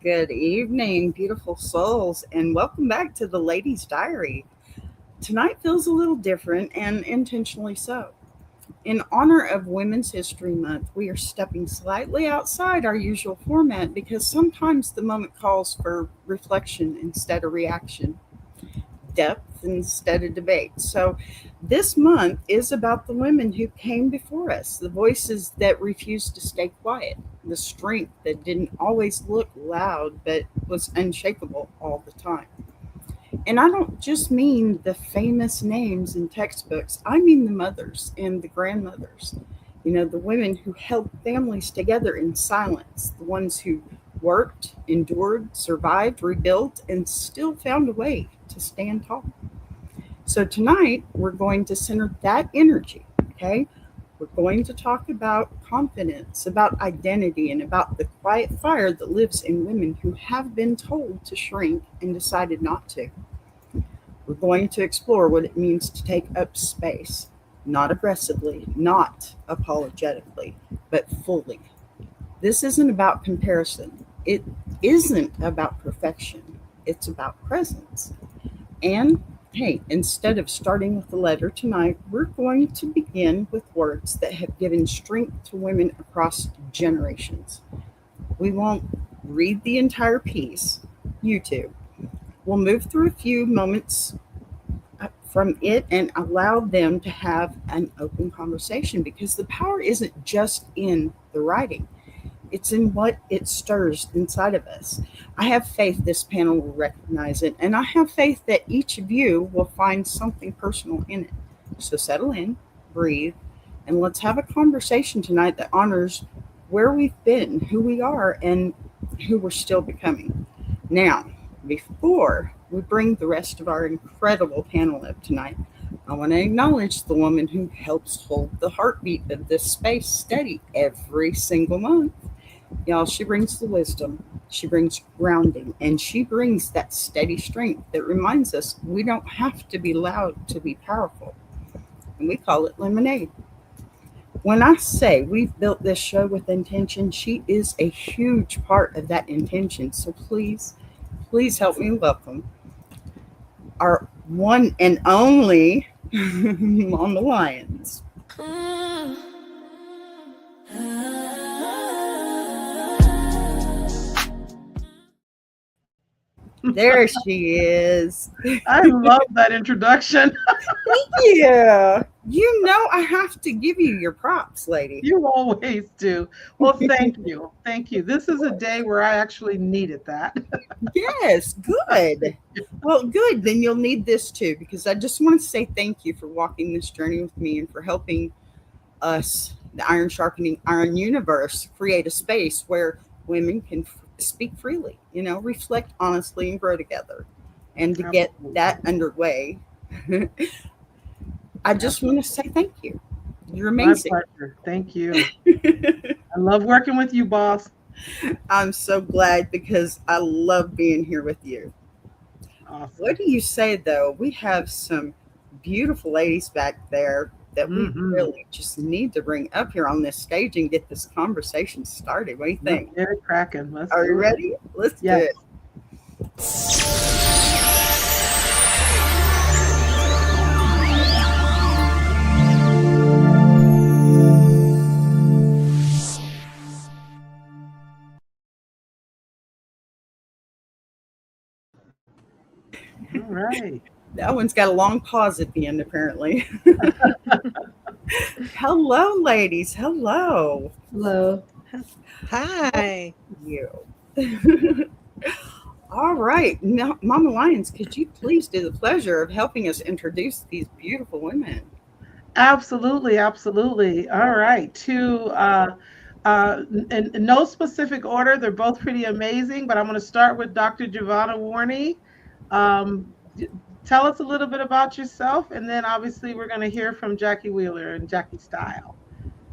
Good evening, beautiful souls, and welcome back to the Ladies' Diary. Tonight feels a little different and intentionally so. In honor of Women's History Month, we are stepping slightly outside our usual format because sometimes the moment calls for reflection instead of reaction, depth instead of debate. So, this month is about the women who came before us, the voices that refused to stay quiet, the strength that didn't always look loud but was unshakable all the time. And I don't just mean the famous names in textbooks, I mean the mothers and the grandmothers. The women who held families together in silence, the ones who worked, endured, survived, rebuilt, and still found a way to stand tall. So tonight we're going to center that energy, okay? We're going to talk about confidence, about identity, and about the quiet fire that lives in women who have been told to shrink and decided not to. We're going to explore what it means to take up space, not aggressively, not apologetically, but fully. This isn't about comparison. It isn't about perfection. It's about presence. And hey, instead of starting with the letter tonight, we're going to begin with words that have given strength to women across generations. We won't read the entire piece, you two. We'll move through a few moments from it and allow them to have an open conversation because the power isn't just in the writing. It's in what it stirs inside of us. I have faith this panel will recognize it, and I have faith that each of you will find something personal in it. So settle in, breathe, and let's have a conversation tonight that honors where we've been, who we are, and who we're still becoming. Now, before we bring the rest of our incredible panel up tonight, I want to acknowledge the woman who helps hold the heartbeat of this space steady every single month. Y'all, she brings the wisdom, she brings grounding, and she brings that steady strength that reminds us we don't have to be loud to be powerful. And we call it lemonade. When I say we've built this show with intention, she is a huge part of that intention. So please help me welcome our one and only Mama Lions. There she is. I love that introduction. Thank you. I have to give you your props, lady. You always do. Well, thank you. Thank you. This is a day where I actually needed that. Yes, good. Well, good. Then you'll need this too, because I just want to say thank you for walking this journey with me and for helping us, the Iron Sharpening Iron universe, create a space where women can speak freely, reflect honestly and grow together. And to get that underway, I just want to say thank you. You're amazing. My pleasure. Thank you. I love working with you, boss. I'm so glad because I love being here with you. Awesome. What do you say, though? We have some beautiful ladies back there that we really just need to bring up here on this stage and get this conversation started. What do you think? Get it cracking. Are you ready? Let's do it. All right. That one's got a long pause at the end, apparently. Hello, ladies. Hello. Hello. Hi. You. All right. Now, Mama Lions, could you please do the pleasure of helping us introduce these beautiful women? Absolutely. Absolutely. All right. In no specific order, they're both pretty amazing, but I'm going to start with Dr. Giovanna Warney. Tell us a little bit about yourself, and then obviously we're going to hear from Jackie Wheeler and Jackie Style.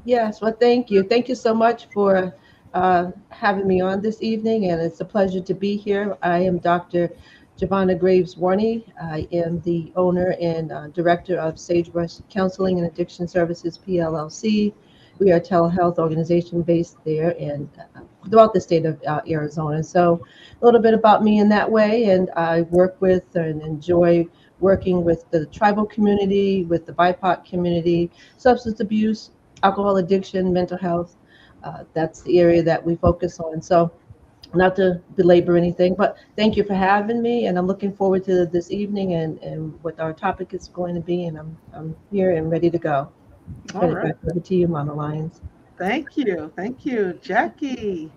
Yes, well, thank you. Thank you so much for having me on this evening, and it's a pleasure to be here. I am Dr. Giovanna Graves Warney. I am the owner and director of Sagebrush Counseling and Addiction Services, PLLC. We are a telehealth organization based there and throughout the state of Arizona. So a little bit about me in that way, and I work with and enjoy working with the tribal community, with the BIPOC community, substance abuse, alcohol addiction, mental health. That's the area that we focus on. So not to belabor anything, but thank you for having me, and I'm looking forward to this evening and what our topic is going to be, and I'm here and ready to go. All Turn it right. back over to you, Mama Lions. Thank you. Thank you. Jackie.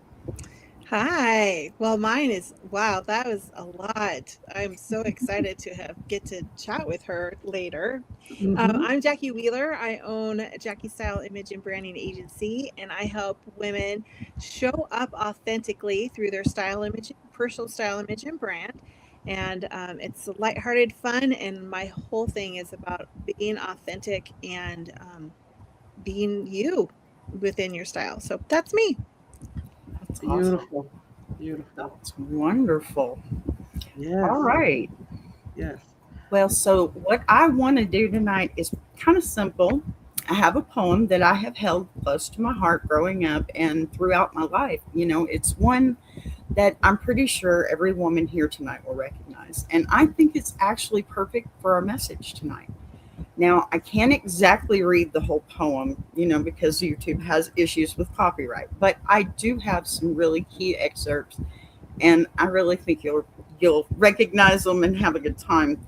Hi. Well, mine is wow, that was a lot. I'm so excited to have get to chat with her later. Mm-hmm. I'm Jackie Wheeler. I own Jackie Style Image and Branding Agency, and I help women show up authentically through their style image, personal style image and brand. And it's lighthearted fun, and my whole thing is about being authentic and being you within your style. So that's me. That's awesome. Beautiful. Beautiful. That's wonderful. All Yes. right. Yes. Well, so what I want to do tonight is kind of simple. I have a poem that I have held close to my heart growing up and throughout my life. It's one that I'm pretty sure every woman here tonight will recognize. And I think it's actually perfect for our message tonight. Now, I can't exactly read the whole poem, because YouTube has issues with copyright, but I do have some really key excerpts, and I really think you'll recognize them and have a good time.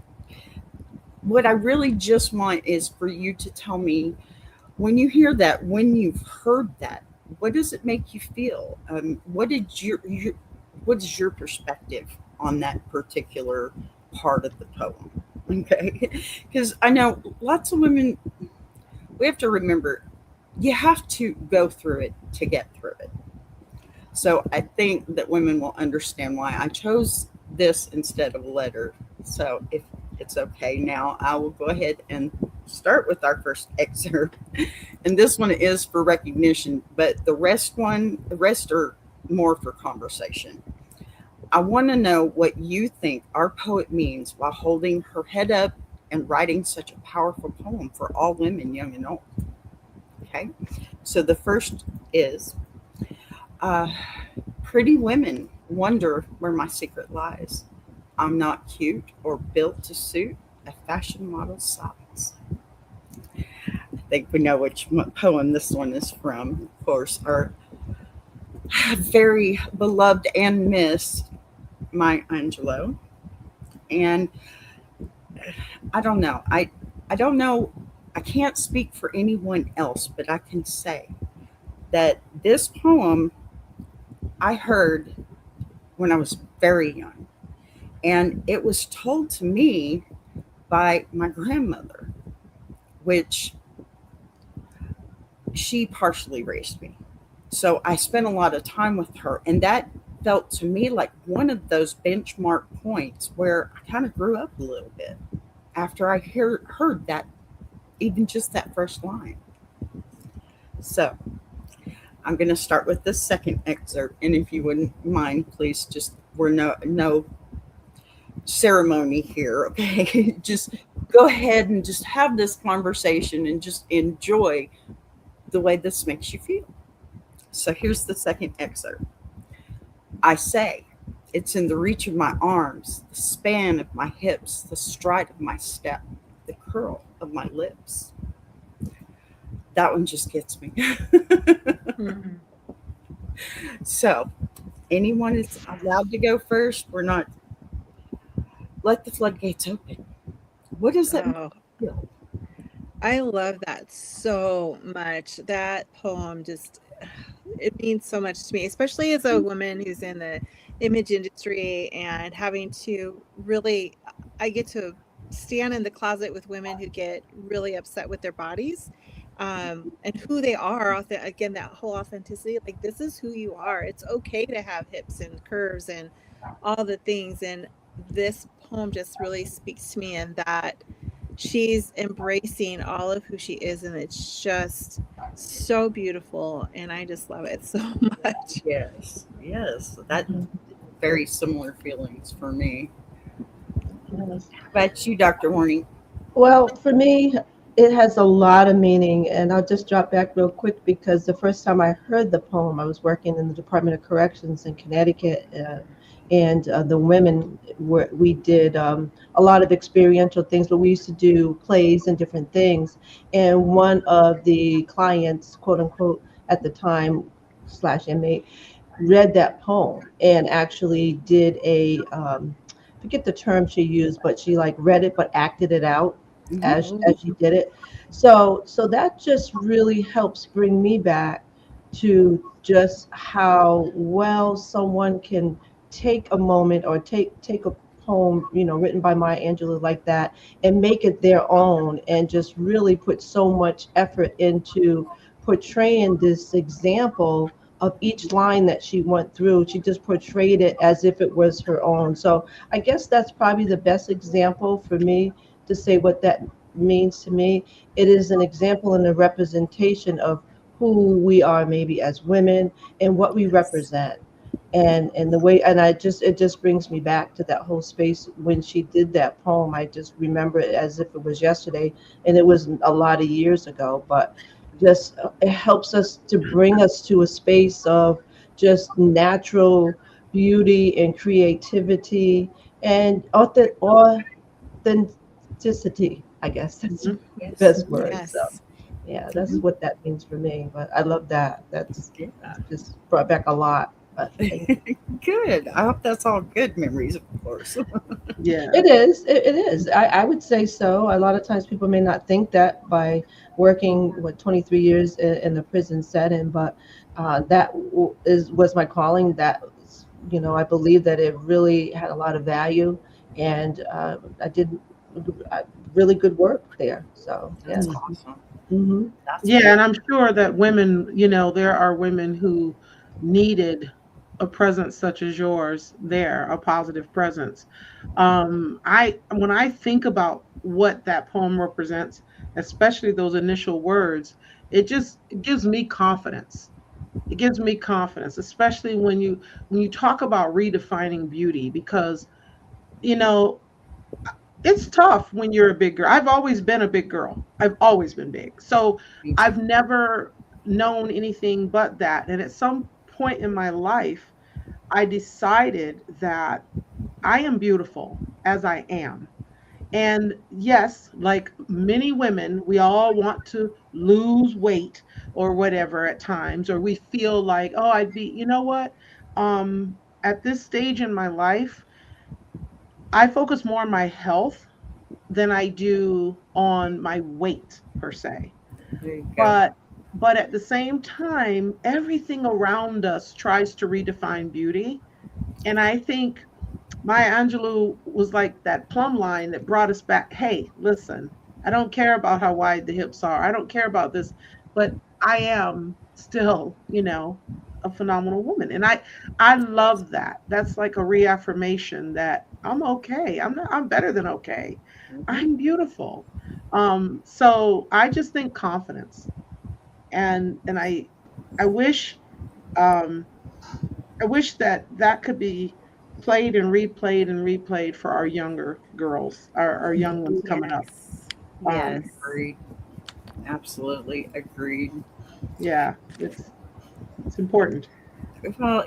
What I really just want is for you to tell me when you hear that, when you've heard that, what does it make you feel? What is your perspective on that particular part of the poem? Okay, because I know lots of women. We have to remember you have to go through it to get through it. So I think that women will understand why I chose this instead of a letter. So if it's okay now, I will go ahead and start with our first excerpt. And this one is for recognition, but the rest are more for conversation. I want to know what you think our poet means while holding her head up and writing such a powerful poem for all women, young and old. Okay. So the first is uh, pretty women wonder where my secret lies. I'm not cute or built to suit a fashion model's size. I think we know which poem this one is from. Of course, our very beloved and missed Maya Angelou. And I don't know. I don't know. I can't speak for anyone else, but I can say that this poem I heard when I was very young. And it was told to me by my grandmother, which she partially raised me. So I spent a lot of time with her. And that felt to me like one of those benchmark points where I kind of grew up a little bit after I heard that, even just that first line. So I'm going to start with the second excerpt. And if you wouldn't mind, please just, we're no ceremony here, okay? Just go ahead and just have this conversation and just enjoy the way this makes you feel. So here's the second excerpt. I say, it's in the reach of my arms, the span of my hips, the stride of my step, the curl of my lips. That one just gets me. Mhm. So, anyone is allowed to go first. We're not, let the floodgates open. What does that make Oh, you feel? I love that so much. That poem just it means so much to me, especially as a woman who's in the image industry and having to really I get to stand in the closet with women who get really upset with their bodies. And who they are, again, that whole authenticity, like this is who you are. It's okay to have hips and curves and all the things. And this poem just really speaks to me in that she's embracing all of who she is, and it's just so beautiful, and I just love it so much. Yes, yes. That Mhm. very similar feelings for me. Yes. How about you, Dr. Warning? Well, for me, it has a lot of meaning, and I'll just drop back real quick because the first time I heard the poem, I was working in the Department of Corrections in Connecticut, and the women were we did a lot of experiential things, but we used to do plays and different things. And one of the clients, quote unquote, at the time slash inmate, read that poem and actually did a forget the term she used, but she like read it but acted it out Hmm. as she did it. So that just really helps bring me back to just how well someone can take a moment or take a poem, written by Maya Angelou like that, and make it their own, and just really put so much effort into portraying this example of each line that she went through. She just portrayed it as if it was her own. So I guess that's probably the best example for me to say what that means to me. It is an example and a representation of who we are maybe as women and what we Yes. represent. And the way, and it just brings me back to that whole space when she did that poem. I just remember it as if it was yesterday, and it was a lot of years ago, but just it helps us to bring us to a space of just natural beauty and creativity and authenticity. I guess that's the Mhm. Yes. best word. So Yes. yeah, that's Mhm. what that means for me. But I love that. That's Yeah. just brought back a lot. But thank you. Good. I hope that's all good memories, of course. Yeah. It is. It is. I would say so. A lot of times people may not think that by working, 23 years in the prison setting, but was my calling. That I believe that it really had a lot of value, and I did uh, really good work there. So That's yes. Mhm. awesome. Hmm. That's Yeah, good. and I'm sure that women, there are women who needed a presence such as yours there, a positive presence. I when I think about what that poem represents, especially those initial words, it gives me confidence. It gives me confidence, especially when you talk about redefining beauty, because you know it's tough when you're a big girl. I've always been a big girl. I've always been big. So Me too. I've never known anything but that. And at some point in my life, I decided that I am beautiful as I am. And yes, like many women, we all want to lose weight or whatever at times, or we feel like, oh, you know what? At this stage in my life, I focus more on my health than I do on my weight per se. There you go. But but at the same time, everything around us tries to redefine beauty. And I think Maya Angelou was like that plumb line that brought us back. Hey, listen, I don't care about how wide the hips are. I don't care about this, but I am still, a phenomenal woman. And I love that. That's like a reaffirmation that I'm okay. I'm better than okay. Hmm. I'm beautiful. So I just think confidence. And I wish um I wish that that could be played and replayed for our younger girls, our young ones coming up. Yes. Um, Yes. Agreed. Absolutely agreed. yeah, it's important. Well,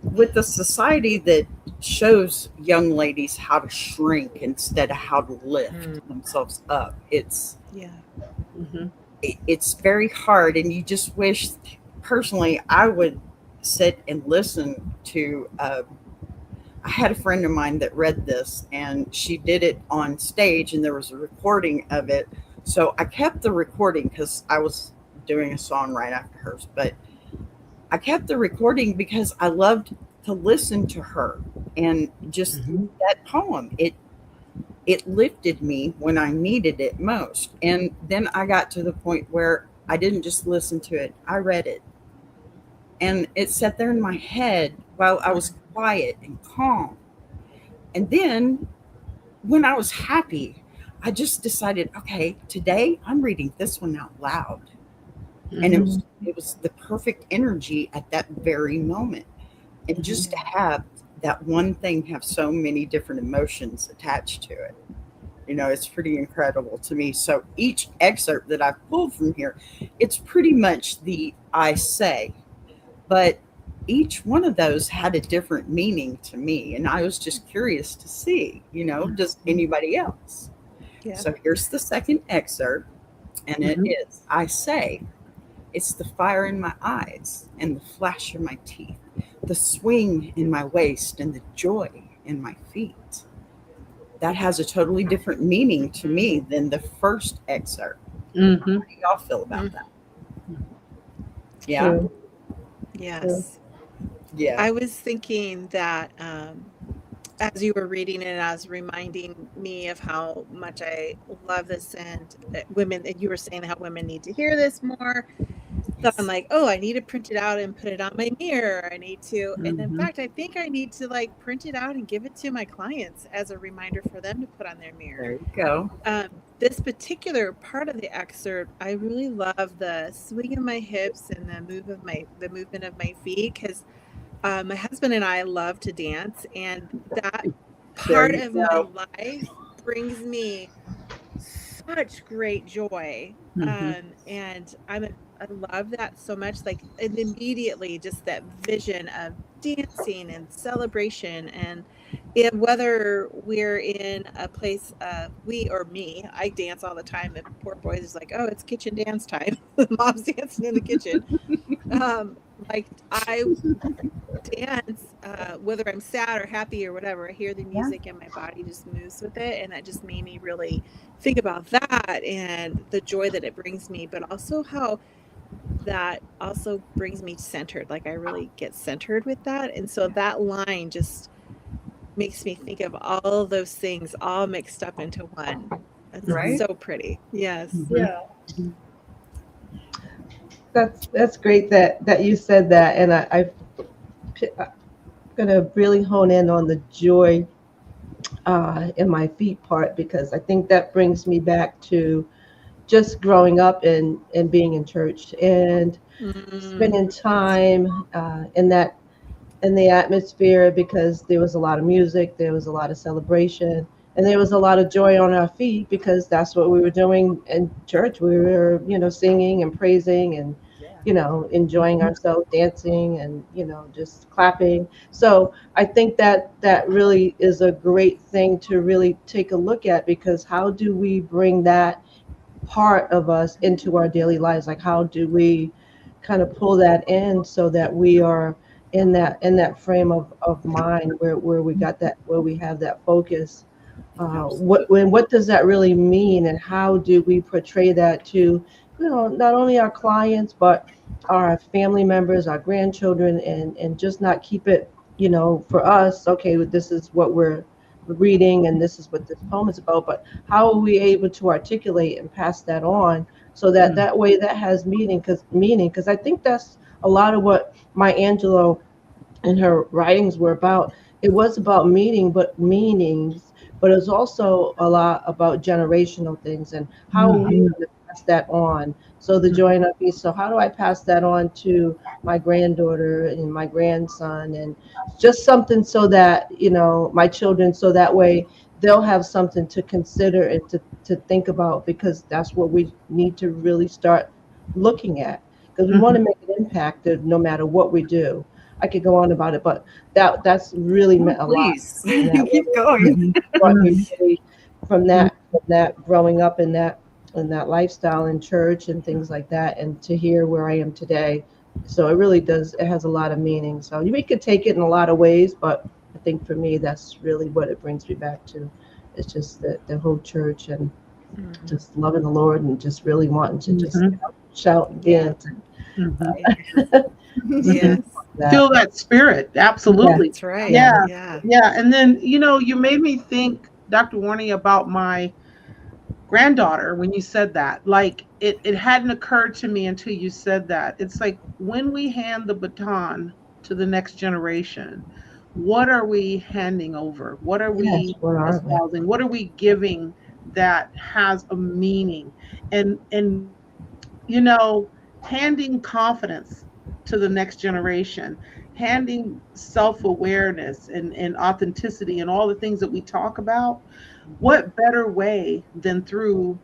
with the society that shows young ladies how to shrink instead of how to lift Mm, themselves up, yeah. Hmm. it's very hard, and you just wish. Personally, I would sit and listen to. I had a friend of mine that read this, and she did it on stage, and there was a recording of it. So I kept the recording because I was doing a song right after hers, but I kept the recording because I loved to listen to her and just Hmm. that poem. It lifted me when I needed it most. And then I got to the point where I didn't just listen to it, I read it. And it sat there in my head while I was quiet and calm. And then when I was happy, I just decided, okay, today I'm reading this one out loud. And it Hmm. was Hmm. it was the perfect energy at that very moment. And Hmm. just to Yeah. have that one thing have so many different emotions attached to it. It's pretty incredible to me. So each excerpt that I've pulled from here, it's pretty much the I say, but each one of those had a different meaning to me. And I was just curious to see, does anybody else? Yeah. So here's the second excerpt, and it Mhm. is I say, it's the fire in my eyes and the flash of my teeth, the swing in my waist and the joy in my feet. That has a totally different meaning to me than the first excerpt. Mhm. How do y'all feel about Mm. that? Yeah? True. True. Yes. Yeah. I was thinking that as you were reading it, I was reminding me of how much I love this, and women, and you were saying how women need to hear this more. So I'm Yes. like, oh, I need to print it out and put it on my mirror. I need to, and in Mhm. fact, I think I need to like print it out and give it to my clients as a reminder for them to put on their mirror. There you go. This particular part of the excerpt, I really love the swing of my hips and the movement of my feet, because my husband and I love to dance, and that There part you of my go. life brings me such great joy. Mhm. And I love that so much. Like, and immediately just that vision of dancing and celebration, and whether we're in a place, we or me, I dance all the time. The poor boys is like, oh, it's kitchen dance time. Mom's dancing in the kitchen. Um, like I dance, whether I'm sad or happy or whatever. I hear the Yeah. music and my body just moves with it, and that just made me really think about that and the joy that it brings me, but also how that also brings me centered. Like I really get centered with that, and so that line just makes me think of all of those things all mixed up into one. It's Mhm. Right? so pretty. Yes. Mhm. Yeah. Mhm. That's great that you said that, and I'm gonna really hone in on the joy in my feet part, because I think that brings me back to just growing up and being in church and Mm, spending time in the atmosphere, because there was a lot of music, there was a lot of celebration, and there was a lot of joy on our feet, because that's what we were doing in church. We were, singing and praising and, Yeah. enjoying Mhm. ourselves, dancing and, just clapping. So I think that really is a great thing to really take a look at, because how do we bring that part of us into our daily lives? Like, how do we kind of pull that in so that we are in that frame of mind where we got that, where we have that focus? What does that really mean, and how do we portray that to, not only our clients, but our family members, our grandchildren, and just not keep it, for us, okay, this is what we're reading and this is what this poem is about, but how are we able to articulate and pass that on, so that Mhm. that way that has meaning, because I think that's a lot of what Maya Angelou and her writings were about. It was about meanings, but it was also a lot about generational things, and how are we Mhm. going to pass that on. So the joy Mhm. and our peace. So how do I pass that on to my granddaughter and my grandson, and just something so that, my children, so that way they'll have something to consider and to think about, because that's what we need to really start looking at, because we want Mhm. to make an impact no matter what we do. I could go on about it, but that's really Oh, meant a lot please. to me in that way. Keep going. Mhm. Brought me really from Mhm. that growing up in that lifestyle in church and things like that, and to hear where I am today. So it really does. It has a lot of meaning. So we could take it in a lot of ways, but I think for me, that's really what it brings me back to. It's just the whole church and mm, just loving the Lord and just really wanting to just Mhm. get out, shout and yeah. dance and Mhm. Yeah. Mhm. Yes. that. Feel that spirit. Yeah, Absolutely. That's right. yeah. Yeah. Yeah. Yeah. And then, you made me think, Dr. Warney, about my granddaughter when you said that. Like it hadn't occurred to me until you said that. It's like when we hand the baton to the next generation, what are we handing over? What are Yes, we what are they? espousing? What are we giving that has a meaning? And you know, handing confidence to the next generation, handing self-awareness and authenticity and all the things that we talk about, what better way than through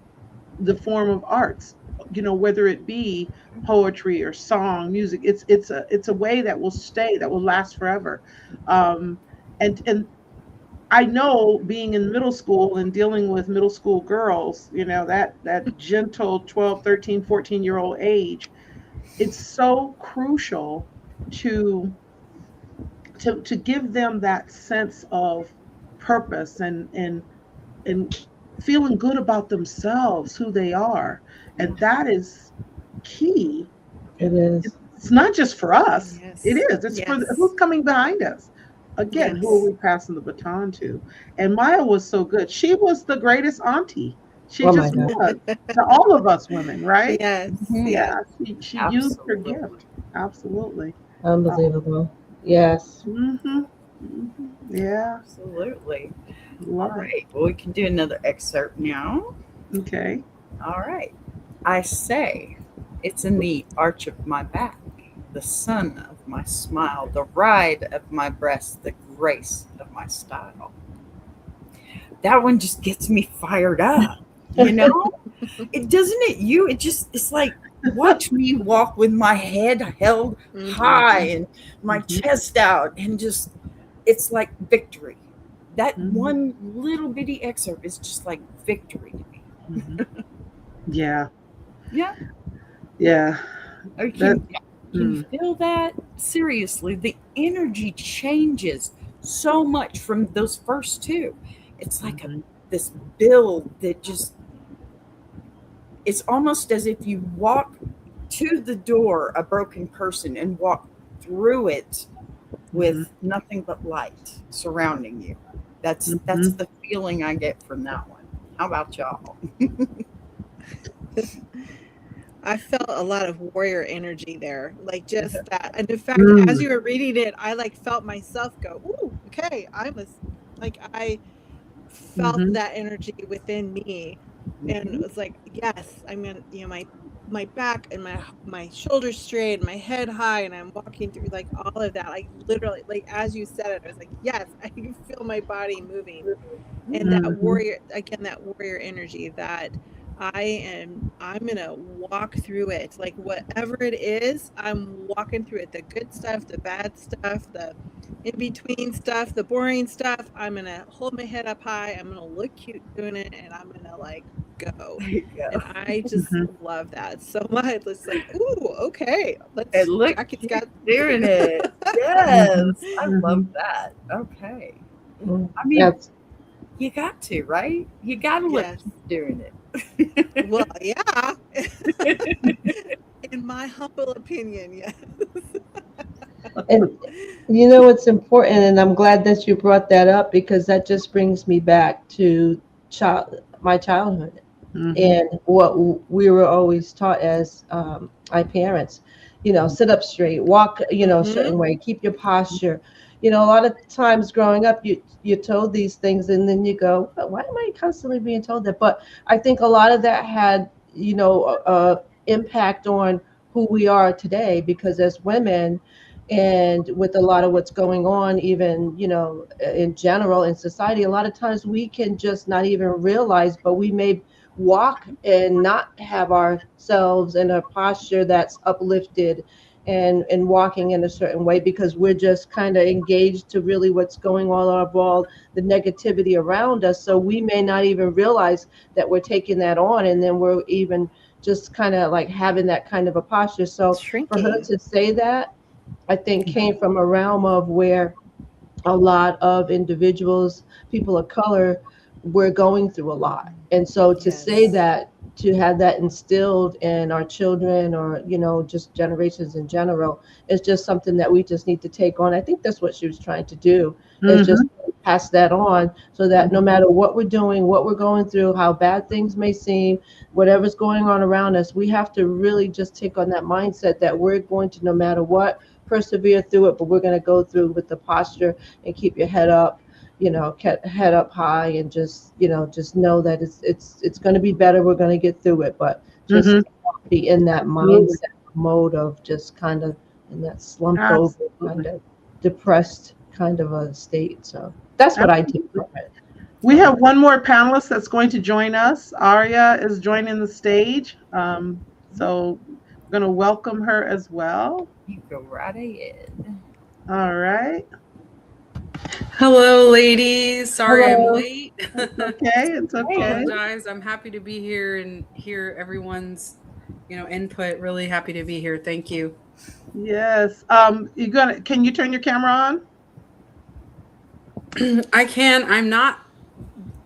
the form of arts, whether it be poetry or song, music. It's a way that will stay, that will last forever. Um, and and I know, being in middle school and dealing with middle school girls, that gentle 12, 13, 14-year-old age, it's so crucial to to give them that sense of purpose and feeling good about themselves, who they are. And that is key. It is. It's not just for us. It Yes. is. It's for Yes. who's coming behind us. Again, who are Yes. we passing the baton to? And Maya was so good. She was the greatest auntie. She Oh my just God. was, to all of us women, right? Yes. Mhm. Yes. Yeah, she used her Absolutely. gift. Absolutely. Unbelievable. Yes. Mm-hmm. Yeah, Absolutely. All love it. right. Well, we can do another excerpt now. Okay. All right. I say, it's in the arch of my back, the sun of my smile, the ride of my breast, the grace of my style. That one just gets me fired up. You know, it doesn't it you? It's like, watch me walk with my head held high Mhm. and my Mhm. chest out, and just, it's like victory. That Mhm. one little bitty excerpt is just like victory to me. Mhm. Yeah. Yeah. Yeah. Or That. can you Mm. feel that? Seriously, the energy changes so much from those first two. It's like Mhm. this build that just, it's almost as if you walk to the door a broken person and walk through it Mhm. with nothing but light surrounding you. That's Mhm. the feeling I get from that one. How about y'all? I felt a lot of warrior energy there, like just that. And in fact, as Mm. you were reading it, I like felt myself go, "Ooh, okay." I was like, I felt Mhm. that energy within me, and it Mhm. was like, yes, I'm gonna, my back and my shoulders straight, and my head high, and I'm walking through like all of that. Like literally, like as you said it, I was like, yes, I can feel my body moving. And that Mhm. warrior, again, that warrior energy that I'm gonna walk through it, like whatever it is, I'm walking through it, the good stuff, the bad stuff, the in between stuff, the boring stuff. I'm gonna hold my head up high, I'm gonna look cute doing it, and I'm gonna like go. There you And go. I just Mhm. love that so much. It's like, ooh, okay, And let's look, Jackie's he's got doing it. Mhm. Yes, I love Mhm. that. Okay. Mm. I mean, That's you got to, right? You got to let yes. keep doing it. Well, yeah. In my humble opinion, yes. and it's important, and I'm glad that you brought that up because that just brings me back to my childhood Mhm. and what we were always taught as my parents. Sit up straight, walk, a Mhm. certain way, keep your posture. A lot of times growing up, you're told these things, and then you go, why am I constantly being told that? But I think a lot of that had, impact on who we are today because as women, and with a lot of what's going on, even in general in society, a lot of times we can just not even realize, but we may walk and not have ourselves in a posture that's uplifted and walking in a certain way because we're just kind of engaged to really what's going on all the negativity around us, so we may not even realize that we're taking that on, and then we're even just kind of like having that kind of a posture. So for her Shrinking. to say that, I think came from a realm of where a lot of individuals, people of color, were going through a lot. And so to say Yes. that, to have that instilled in our children or, just generations in general, is just something that we just need to take on. I think that's what she was trying to do, is just Mhm. pass that on so that no Mhm. matter what we're doing, what we're going through, how bad things may seem, whatever's going on around us, we have to really just take on that mindset that we're going to, no matter what, persevere through it, but we're going to go through with the posture and keep your head up, head up high, and just know that it's going to be better. We're going to get through it, but just Mhm. be in that Absolutely. mindset mode of just kind of in that slumped over Absolutely. kind of depressed kind of a state. So that's what I take Absolutely. from it. We have one more panelist that's going to join us. Aria is joining the stage. So we're going to welcome her as well. You go right ahead. All right. Hello, ladies. Sorry I'm Hello. late. It's okay. It's okay. Apologize. I'm happy to be here and hear everyone's, input. Really happy to be here. Thank you. Yes. Can you turn your camera on? I can. I'm not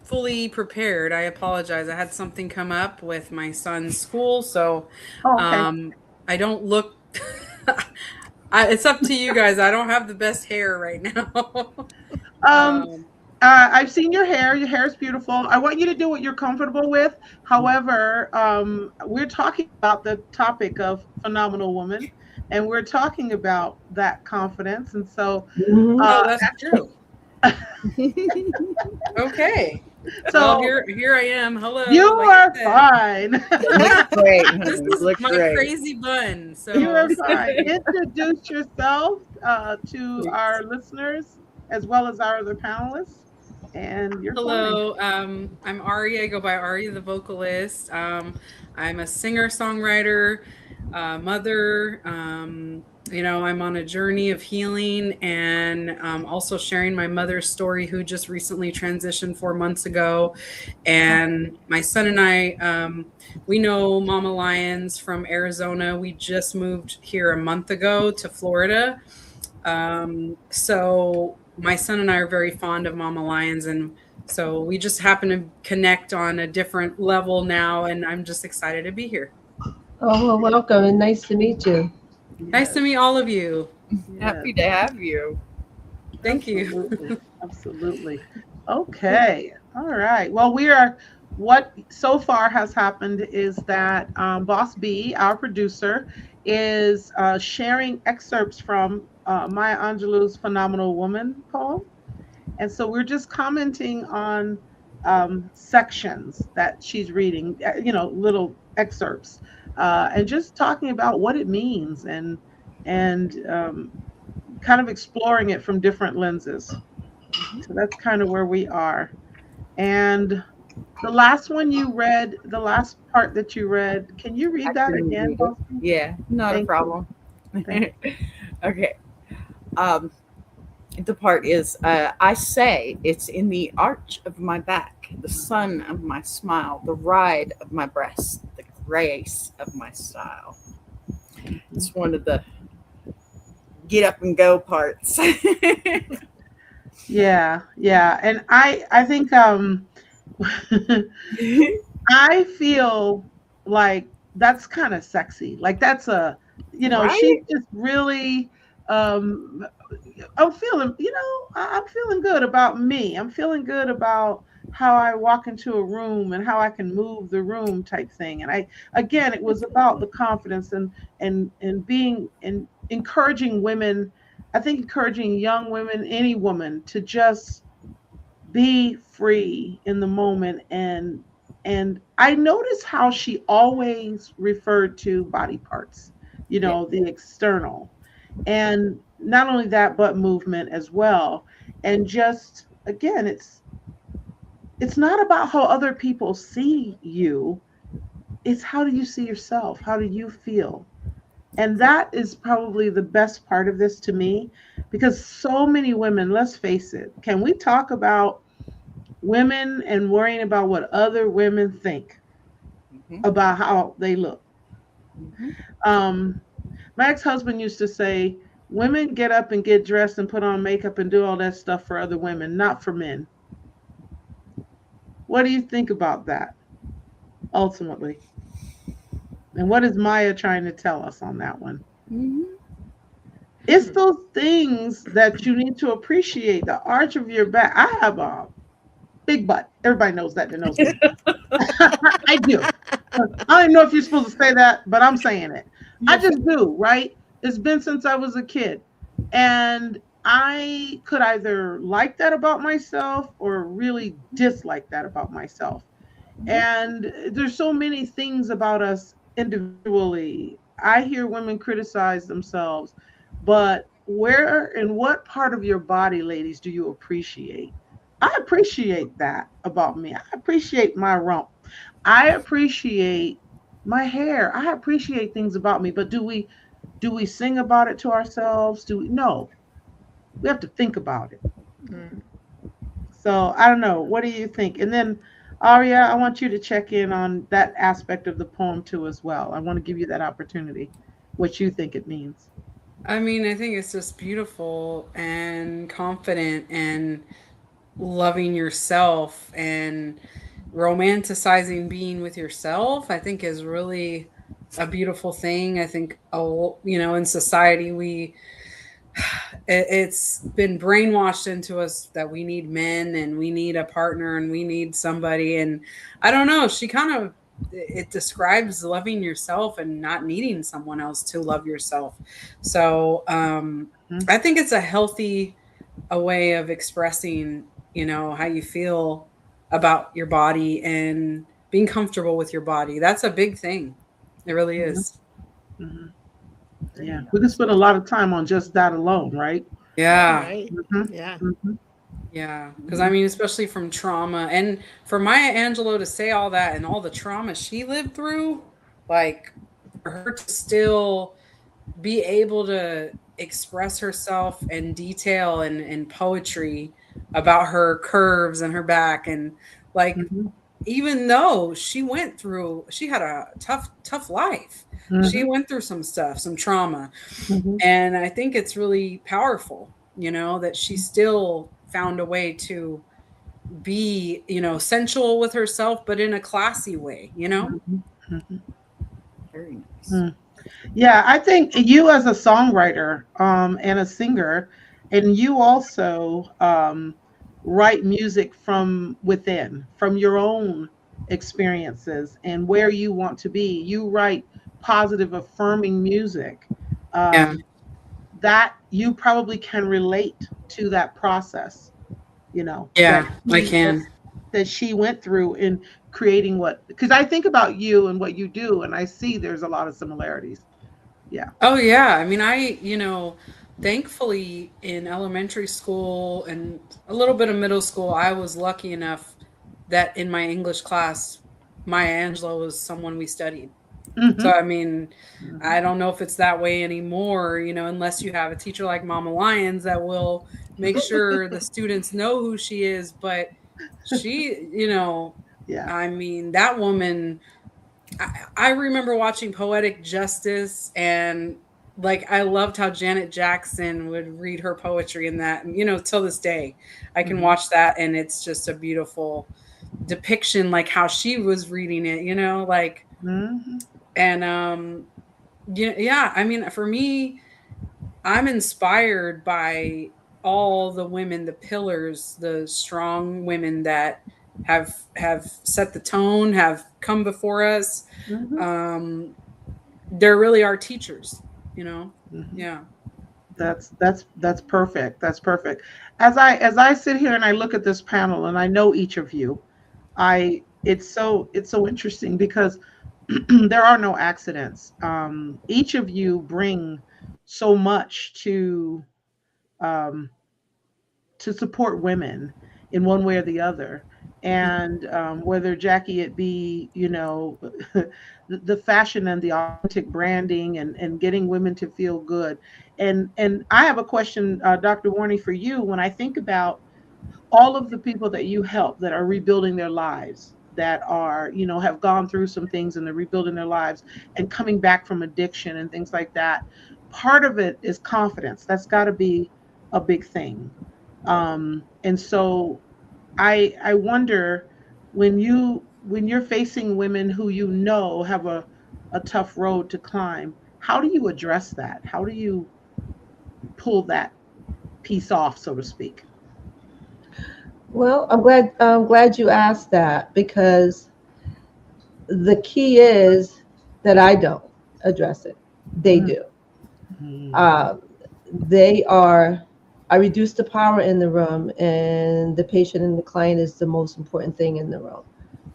fully prepared. I apologize. I had something come up with my son's school, so Oh, okay. I don't look. It's up to you guys. I don't have the best hair right now. Um, I've seen your hair. Your hair is beautiful. I want you to do what you're comfortable with. However, we're talking about the topic of phenomenal woman, and we're talking about that confidence. And so, Mhm. Oh, that's true. Okay. Well, so here I am. Hello. you like I are said. fine. You look great, honey. This You is look my great. crazy bun. So You are fine. Introduce yourself to our listeners as well as our other panelists, and you're fine. hello. I'm Ari. I go by Ari, the vocalist. I'm a singer-songwriter, mother. I'm on a journey of healing and also sharing my mother's story, who just recently transitioned 4 months ago. And my son and I, we know Mama Lions from Arizona. We just moved here a month ago to Florida. So my son and I are very fond of Mama Lions, and so we just happen to connect on a different level now, and I'm just excited to be here. Oh, well, welcome and nice to meet you. Nice to meet all of you. Happy to have you. Thank you. Absolutely. Absolutely. Okay. All right. Well, what so far has happened is that Boss B, our producer, is sharing excerpts from Maya Angelou's Phenomenal Woman poem. And so we're just commenting on sections that she's reading, little excerpts, and just talking about what it means and kind of exploring it from different lenses. So that's kind of where we are. And the last part that you read, can you read that can again, read it. Boss? Yeah, not Thank a problem. Thank Okay. The part is I say it's in the arch of my back, the sun of my smile, the ride of my breast, the grace of my style. It's one of the get up and go parts. Yeah, yeah. And I think I feel like that's kind of sexy. Like that's Right? she's just really I'm feeling, I'm feeling good about me. I'm feeling good about how I walk into a room and how I can move the room type thing. And again, it was about the confidence and being and encouraging women. I think encouraging young women, any woman, to just be free in the moment. And I noticed how she always referred to body parts, Yeah. the external, and not only that but movement as well. And just again, it's not about how other people see you, it's how do you see yourself, how do you feel. And that is probably the best part of this to me, because so many women, let's face it, can we talk about women and worrying about what other women think Mhm. about how they look? Mhm. My ex-husband used to say, women get up and get dressed and put on makeup and do all that stuff for other women, not for men. What do you think about that ultimately? And what is Maya trying to tell us on that one? Mhm. It's those things that you need to appreciate. The arch of your back. I have a big butt. Everybody knows that knows me. I do. I don't even know if you're supposed to say that, but I'm saying it. I just do, right? It's been since I was a kid. And I could either like that about myself or really dislike that about myself. And there's so many things about us individually. I hear women criticize themselves But where and what part of your body, ladies, do you appreciate? I appreciate that about me. I appreciate my rump. I appreciate my hair. I appreciate things about me. But do we sing about it to ourselves? Do we? No. We have to think about it. Mm. So I don't know. What do you think? And then Aria, I want you to check in on that aspect of the poem too as well. I want to give you that opportunity. What you think it means. I mean, I think it's just beautiful and confident and loving yourself and romanticizing being with yourself. I think is really a beautiful thing. I think, oh, in society it's been brainwashed into us that we need men and we need a partner and we need somebody. And I don't know, she kind of, it describes loving yourself and not needing someone else to love yourself. So Mhm. I think it's a way of expressing, how you feel about your body and being comfortable with your body. That's a big thing. It really Mhm. is. Mhm. Very Yeah, we could nice. spend a lot of time on just that alone, right? Yeah. Right. Mhm. Yeah. Mhm. Yeah, because I Mhm. mean, especially from trauma, and for Maya Angelou to say all that and all the trauma she lived through, like for her to still be able to express herself in detail and poetry about her curves and her back, and like Mhm. even though she had a tough life, she Mhm. went through some stuff, some trauma, Mhm. and I think it's really powerful, that she still found a way to be, sensual with herself, but in a classy way. Mhm. Mhm. Very nice. Mm. Yeah, I think you as a songwriter and a singer, and you also write music from within, from your own experiences and where you want to be. You write positive, affirming music Yeah. um, that you probably can relate to that process. That Yeah, I he can. that she went through in creating what. Because I think about you and what you do, and I see there's a lot of similarities. Yeah. Oh yeah. I mean, thankfully in elementary school and a little bit of middle school, I was lucky enough that in my English class, Maya Angelou was someone we studied. So Hmm. I mean, I don't know if it's that way anymore, unless you have a teacher like Mama Lyons that will make sure the students know who she is. But she, Yeah. I mean, that woman, I remember watching Poetic Justice, and like I loved how Janet Jackson would read her poetry in that. And, till this day, I can Hmm. watch that and it's just a beautiful depiction, like how she was reading it, like, Hmm. and yeah, I mean, for me, I'm inspired by all the women, the pillars, the strong women that have set the tone, have come before us. Hmm. Um, they're really our teachers, you know. Hmm. Yeah. That's perfect. That's perfect. As I sit here and I look at this panel and I know each of you, I it's so interesting because there are no accidents. Each of you bring so much um, to support women in one way or the other. And whether Jackie, it be, the fashion and the authentic branding and getting women to feel good. And I have a question, Dr. Warney, for you. When I think about all of the people that you help that are rebuilding their lives, that are, have gone through some things and they're rebuilding their lives and coming back from addiction and things like that, part of it is confidence. That's got to be a big thing. And so I wonder, when you're facing women who have a tough road to climb, how do you address that? How do you pull that piece off, so to speak? Well, I'm glad you asked that because the key is that I don't address it. They do. Mm-hmm. Uh, they are. I reduce the power in the room, and the patient and the client is the most important thing in the room.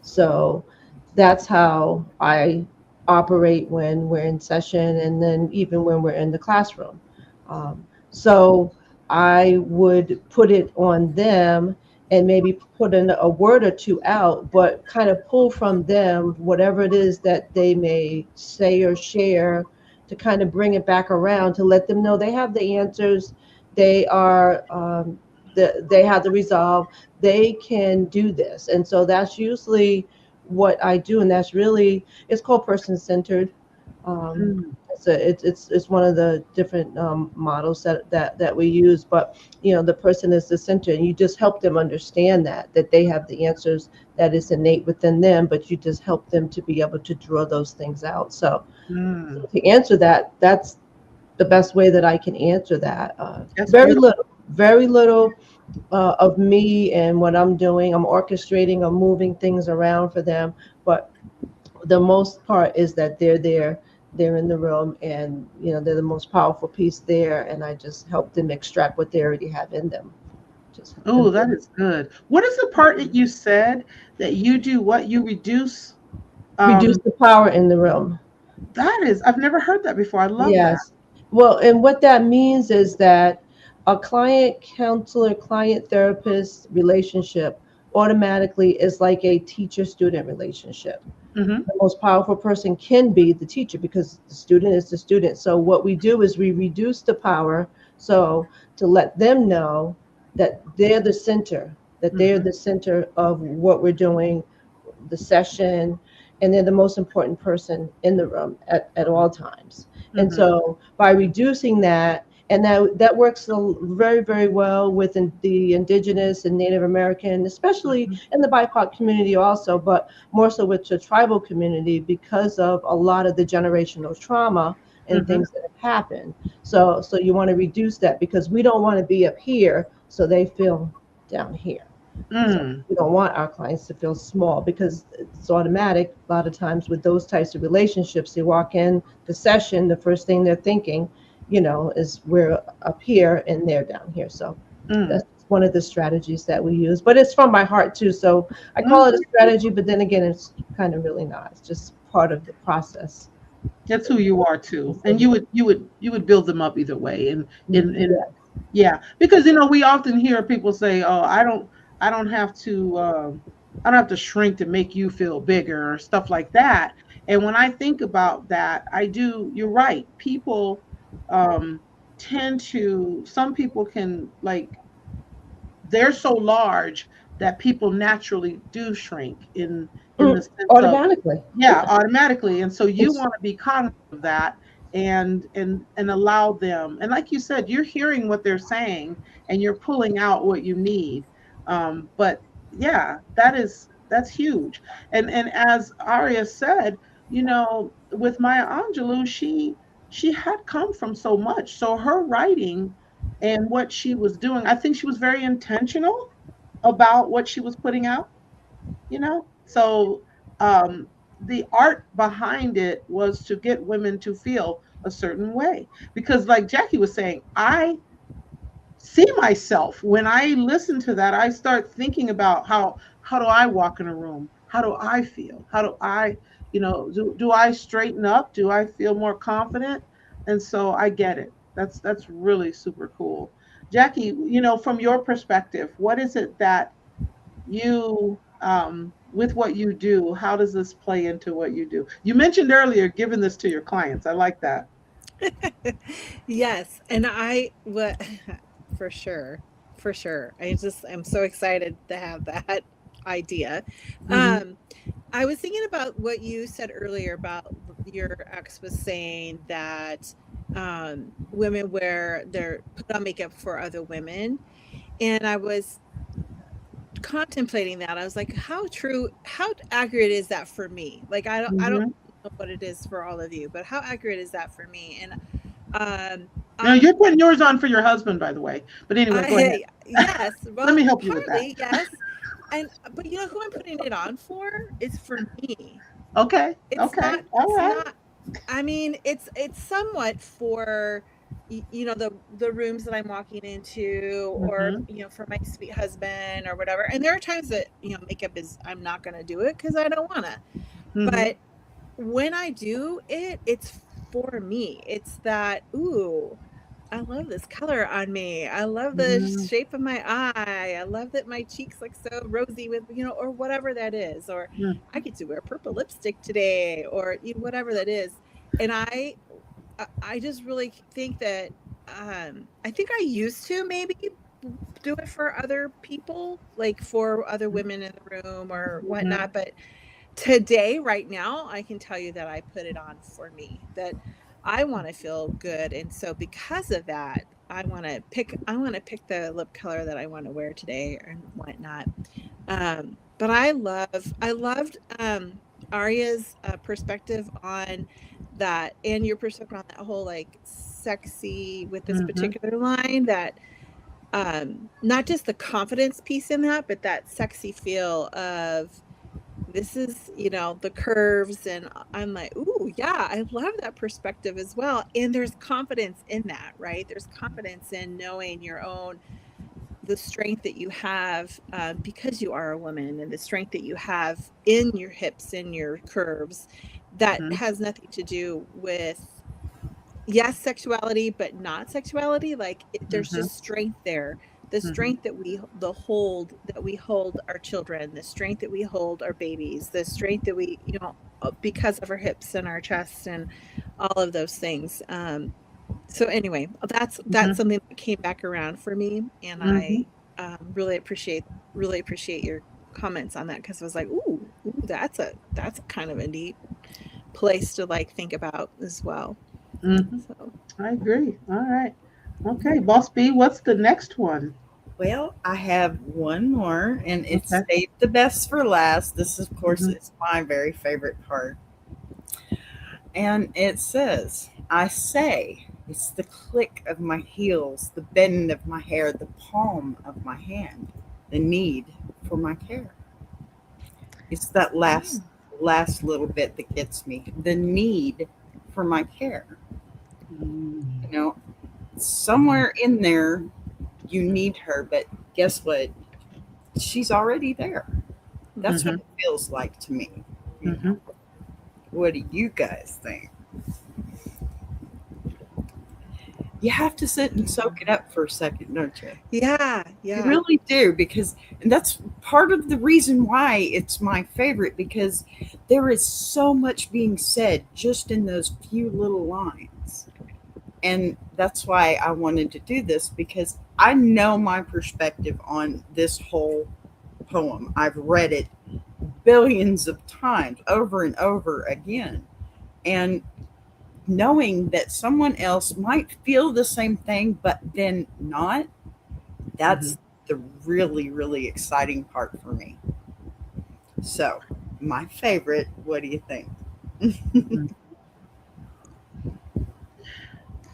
So that's how I operate when we're in session, and then even when we're in the classroom. So I would put it on them and maybe put in a word or two out, but kind of pull from them whatever it is that they may say or share to kind of bring it back around to let them know they have the answers. They are, they have the resolve. They can do this. And so that's usually what I do. And that's really, it's called person centered. Um, Mm. it's one of the different models that we use, but the person is the center, and you just help them understand that they have the answers, that is innate within them, but you just help them to be able to draw those things out. So Mm. to answer that, that's the best way that I can answer that. That's beautiful. Very little of me and what I'm doing. I'm orchestrating, I'm moving things around for them, but the most part is that they're there, they're in the room, and they're the most powerful piece there, and I just help them extract what they already have in them. Just help them Oh, that is good. What is the part that you said that you do what you reduce? reduce Um, the power in the room. that is, I've never heard that before. I love that. Yes. Well, and what that means is that a client counselor, client therapist relationship automatically is like a teacher student relationship. Mm-hmm. The most powerful person can be the teacher, because the student is the student. So what we do is we reduce the power, so to let them know that they're the center, that they're Mm-hmm. the center of what we're doing, the session, and they're the most important person in the room at all times. And Mm-hmm. so by reducing that, and that works very, very well with the indigenous and Native American, especially in the BIPOC community also, but more so with the tribal community, because of a lot of the generational trauma and Mm-hmm. things that have happened. So you want to reduce that, because we don't want to be up here so they feel down here. So Mm. we don't want our clients to feel small, because it's automatic. A lot of times with those types of relationships, they walk in the session, the first thing they're thinking, is we're up here and they're down here. So Mm. that's one of the strategies that we use. But it's from my heart too. So I call it a Mm. strategy, but then again, it's kind of really not. It's just part of the process. That's who you are too, and Mhm. you would build them up either way, and in Yeah. yeah, because we often hear people say, "Oh, I don't have to, I don't have to shrink to make you feel bigger," or stuff like that. And when I think about that, I do. You're right. People um, tend to. Some people can they're so large that people naturally do shrink in the sense of Automatically. yeah, automatically. And so you It's want to be cognizant of that and allow them. And like you said, you're hearing what they're saying and you're pulling out what you need. But yeah, that's huge. And as Aria said, with Maya Angelou, she had come from so much. So her writing and what she was doing, I think she was very intentional about what she was putting out, so the art behind it was to get women to feel a certain way. Because, like Jackie was saying, I see myself when I listen to that. I start thinking about how do I walk in a room? How do I feel? How do I, do I straighten up? Do I feel more confident? And so I get it. That's really super cool. Jackie, from your perspective, what is it that you with what you do, how does this play into what you do? You mentioned earlier giving this to your clients. I like that. Yes, and I what for sure, for sure. I'm so excited to have that idea. Mm-hmm. Um, I was thinking about what you said earlier about your ex was saying that women wear their put on makeup for other women, and I was contemplating that. I was like, how true, how accurate is that for me? Like, I don't Mm-hmm. know what it is for all of you, but how accurate is that for me? And Now I'm you're putting yours on for your husband, by the way. But anyway, go I ahead. yes, Let well, me help you with that. partly yes, and but you know who I'm putting it on for? It's for me. Okay. It's Okay. not. All It's right. not. I mean, it's somewhat for the rooms that I'm walking into, or Mm-hmm. for my sweet husband or whatever. And there are times that makeup is I'm not going to do it because I don't want to. Mm-hmm. But when I do it, it's for me. It's that ooh. love this color on me. I love the Mhm. shape of my eye. I love that my cheeks look so rosy with, or whatever that is. Or Mhm. I get to wear purple lipstick today, or whatever that is. And I just really think that I think I used to maybe do it for other people, like for other women in the room or Mhm. whatnot. But today, right now, I can tell you that I put it on for me, that I want to feel good. And so because of that, I want to pick the lip color that I want to wear today and whatnot. But I loved Arya's perspective on that, and your perspective on that whole like sexy with this Mhm. particular line, that not just the confidence piece in that, but that sexy feel of this is, the curves. And I'm like, ooh, yeah, I love that perspective as well. And there's confidence in that, right? There's confidence in knowing the strength that you have, because you are a woman, and the strength that you have in your hips and your curves, that Mhm. has nothing to do with, yes, sexuality, but not sexuality. Like there's Mhm. just strength there. The Mhm. strength that we hold our children, the strength that we hold our babies, the strength that we, because of our hips and our chest and all of those things. So anyway, that's Mhm. something that came back around for me, and Mhm. I really appreciate your comments on that, because I was like, ooh, that's a kind of a neat place to like think about as well. Mhm. So I agree. All right. Okay, Boss B, what's the next one? Well, I have one more, and it's Okay. saved the best for last. This, of course, Mhm. is my very favorite part. And it says, I say, it's the click of my heels, the bend of my hair, the palm of my hand, the need for my care. It's that last little bit that gets me. The need for my care. Mm. You know, somewhere in there you need her, but guess what? She's already there. That's what Mhm. it feels like to me. You know, Mhm. what do you guys think? You have to sit and soak it up for a second, don't you? yeah, You yeah. really do, because and that's part of the reason why it's my favorite, because there is so much being said just in those few little lines. And that's why I wanted to do this, because I know my perspective on this whole poem. I've read it billions of times over and over again. And knowing that someone else might feel the same thing, but then not, Mhm. that's the really, really exciting part for me. So, my favorite, what do you think? Mhm.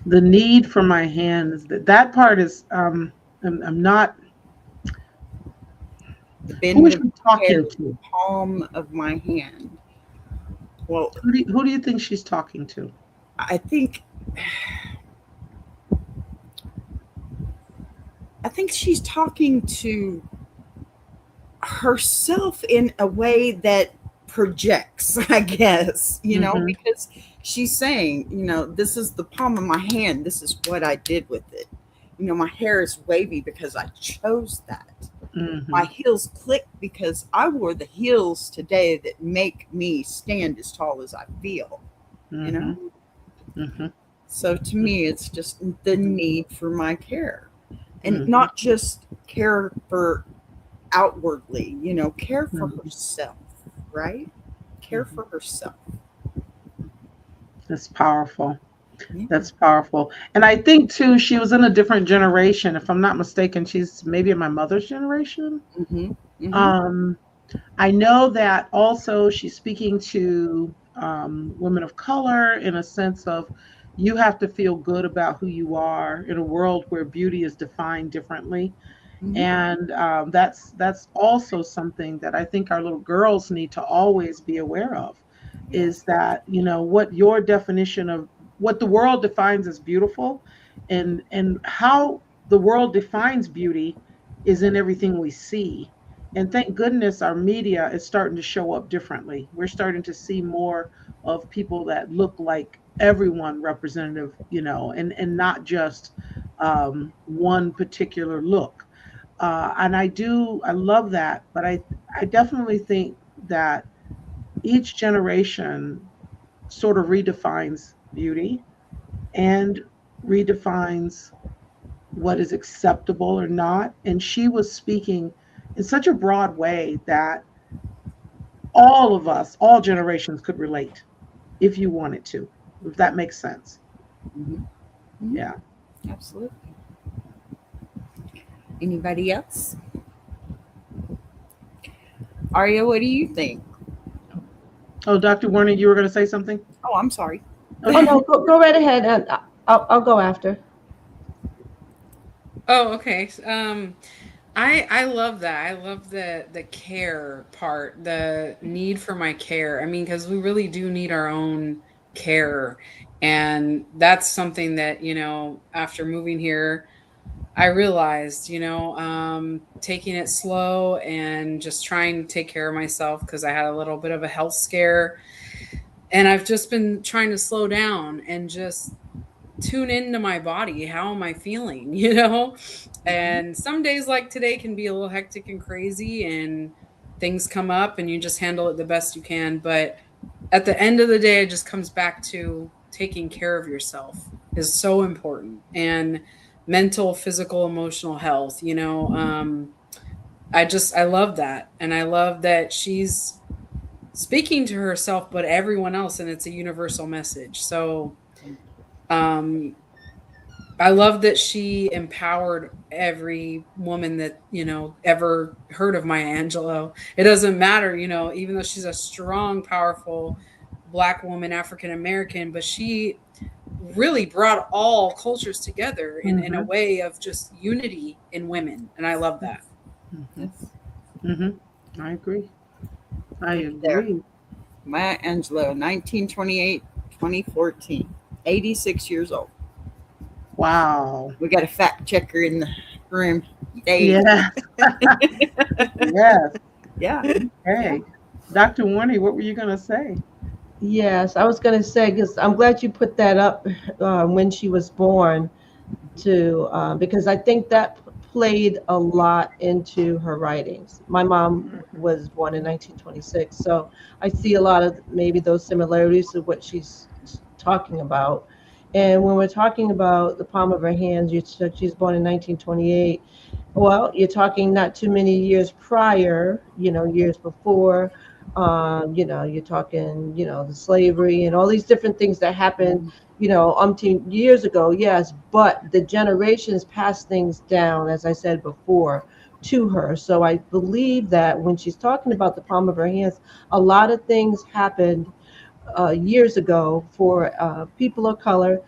The need for my hands. That part is. I'm not. The Who bend is of she my hair, talking the to? palm of my hand. Well, Who do you think she's talking to? I think I think she's talking to herself in a way that projects, I guess, Mhm. because she's saying, this is the palm of my hand. This is what I did with it. My hair is wavy because I chose that. My Mhm. heels click because I wore the heels today that make me stand as tall as I feel, you know? Mhm. Mhm. So to me, it's just the need for my care, and Mhm. not just care for outwardly, care for Mhm. herself, right? Care Mhm. for herself. That's powerful. Yeah. That's powerful. And I think too, she was in a different generation. If I'm not mistaken, she's maybe in my mother's generation. Mm-hmm. Mm-hmm. Um, I know that also she's speaking to women of color in a sense of you have to feel good about who you are in a world where beauty is defined differently. Mm-hmm. And that's also something that I think our little girls need to always be aware of, Yeah. is that what your definition of what the world defines as beautiful, and how the world defines beauty is in everything we see. And thank goodness our media is starting to show up differently. We're starting to see more of people that look like everyone representative, and not just one particular look. And I love that, but I definitely think that each generation sort of redefines beauty and redefines what is acceptable or not. And she was speaking in such a broad way that all of us, all generations could relate if you wanted to, if that makes sense. Mhm. Mhm. Yeah. Absolutely. Anybody else? Aria, what do you think? Oh, Dr. Warner, you were going to say something? Oh, I'm sorry. Oh Okay. no, go right ahead, and I'll go after. Oh, okay. I love that. I love the care part, the need for my care. I mean, because we really do need our own care, and that's something that after moving here, I realized, taking it slow and just trying to take care of myself because I had a little bit of a health scare, and I've just been trying to slow down and just tune into my body. How am I feeling? Mhm. And some days like today can be a little hectic and crazy, and things come up, and you just handle it the best you can. But at the end of the day, it just comes back to taking care of yourself is so important. And mental, physical, emotional health, I love that. And I love that she's speaking to herself, but everyone else, and it's a universal message. So, um, I love that she empowered every woman that, ever heard of Maya Angelou. It doesn't matter, even though she's a strong, powerful Black woman, African American, but she really brought all cultures together in a Mm-hmm. way of just unity in women. And I love that. Mm-hmm. Yes. Mm-hmm. I agree. I Look at there. agree. Maya Angelou, 1928, 2014. 86 years old. Wow. We got a fact checker in the room. Dave. Yeah. Yes. Yeah. Yeah. Okay. Dr. Warney, what were you going to say? Yes, I was going to say, because I'm glad you put that up when she was born, to because I think that played a lot into her writings. My mom was born in 1926, so I see a lot of maybe those similarities to what she's talking about. And when we're talking about the palm of her hands, you said she's born in 1928. Well, you're talking not too many years prior, years before. You're talking, the slavery and all these different things that happened, Mhm. umpteen years ago, yes, but the generations passed things down, as I said before, to her. So I believe that when she's talking about the palm of her hands, a lot of things happened years ago for people of color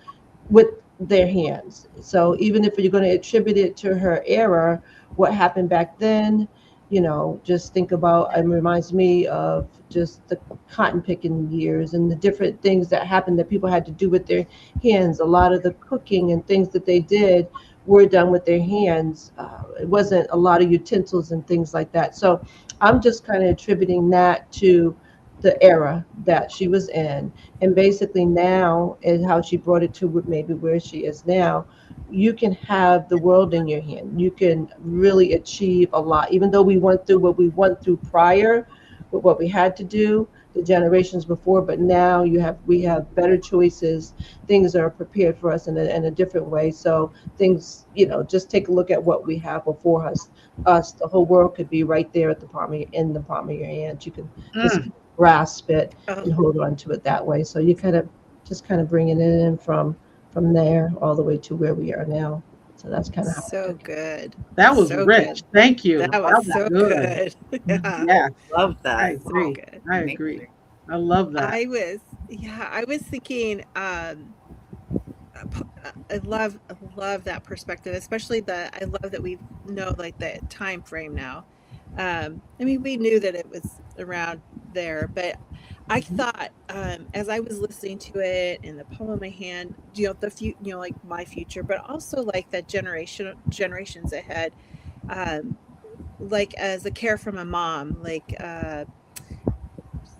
with their hands. So even if you're going to attribute it to her era, what happened back then, just think about, it reminds me of just the cotton picking years and the different things that happened that people had to do with their hands. A lot of the cooking and things that they did were done with their hands. It wasn't a lot of utensils and things like that. So I'm just kind of attributing that to the era that she was in, and basically now and how she brought it to maybe where she is now. You can have the world in your hand. You can really achieve a lot, even though we went through what we went through prior with what we had to do the generations before, but now we have better choices. Things are prepared for us in a different way. So things, just take a look at what we have before us. The whole world could be right there at the in the palm of your hand. You can just Mm. grasp it Oh, and hold on to it that way. So you kind of bringing it in from there all the way to where we are now. So that's kind of how I so took it. good. That was So rich. good. Thank you. That was That was so good. good. Yeah. Mhm. Yeah, Love I that. So agree. good. I Amazing. agree. I love that. I was thinking, I love that perspective, especially I love that we know like the time frame now. I mean, we knew that it was around there, but I Mhm. thought, as I was listening to it in the palm of my hand, like my future, but also like that generations ahead, like as a care from a mom, like,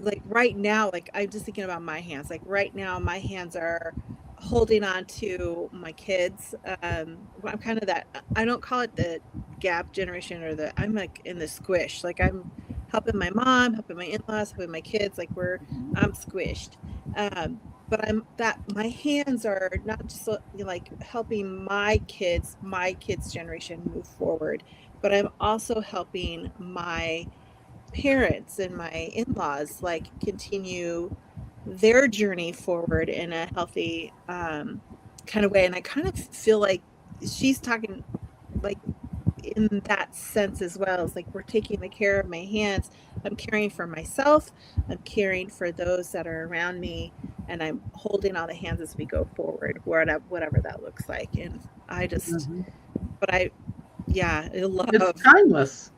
like right now, like I'm just thinking about my hands. Like right now, my hands are holding on to my kids. I'm kind of that. I don't call it the gap generation or the. I'm like in the squish. Like I'm helping my mom, helping my in-laws, helping my kids. Like I'm squished. But I'm that my hands are not just like helping my kids generation move forward, but I'm also helping my parents and my in-laws like continue their journey forward in a healthy kind of way. And I kind of feel like she's talking like in that sense as well. It's like we're taking the care of my hands. I'm caring for myself. I'm caring for those that are around me, and I'm holding all the hands as we go forward, whatever that looks like. And I just, Mhm. but yeah, I love. It's timeless.